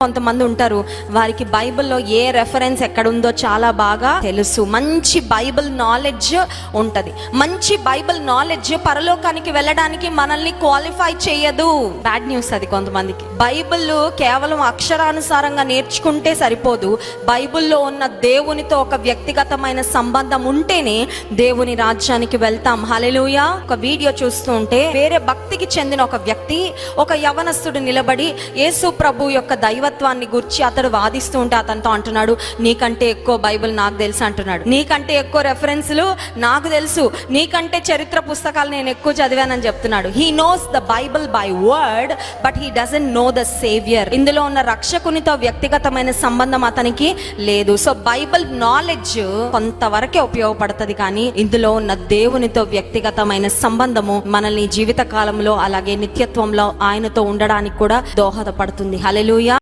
కొంతమంది ఉంటారు, వారికి బైబిల్లో ఏ రెఫరెన్స్ ఎక్కడుందో చాలా బాగా తెలుసు. మంచి బైబిల్ నాలెడ్జ్ ఉంటది. మంచి బైబిల్ నాలెడ్జ్ పరలోకానికి వెళ్ళడానికి మనల్ని క్వాలిఫై చేయదు. బ్యాడ్ న్యూస్ అది కొంతమందికి. బైబిల్ కేవలం అక్షరానుసారంగా నేర్చుకుంటే సరిపోదు. బైబిల్లో ఉన్న దేవునితో ఒక వ్యక్తిగతమైన సంబంధం ఉంటేనే దేవుని రాజ్యానికి వెళ్తాం. హల్లెలూయా. ఒక వీడియో చూస్తూ ఉంటే వేరే భక్తికి చెందిన ఒక వ్యక్తి, ఒక యవనస్తుడు నిలబడి యేసు ప్రభు యొక్క దైవత్వాన్ని గురించి అతడు వాదిస్తూ ఉంటే అతనితో అంటున్నాడు, నీకంటే ఎక్కువ బైబిల్ నాకు తెలుసు అంటున్నాడు. నీకంటే ఎక్కువ రెఫరెన్స్లు నాకు తెలుసు, నీకంటే చరిత్ర పుస్తకాలు నేను ఎక్కువ చదివానని చెప్తున్నాడు. He knows the Bible by word, but he doesn't know the saviour. ఇందులో ఉన్న రక్షకునితో వ్యక్తిగతమైన సంబంధం అతనికి లేదు. సో బైబిల్ నాలెడ్జ్ కొంతవరకే ఉపయోగపడుతుంది, కానీ ఇందులో ఉన్న దేవునితో వ్యక్తిగతమైన సంబంధము మనల్ని జీవిత కాలంలో అలాగే నిత్యత్వంలో ఆయనతో ఉండడానికి కూడా దోహదపడుతుంది. హల్లెలూయా.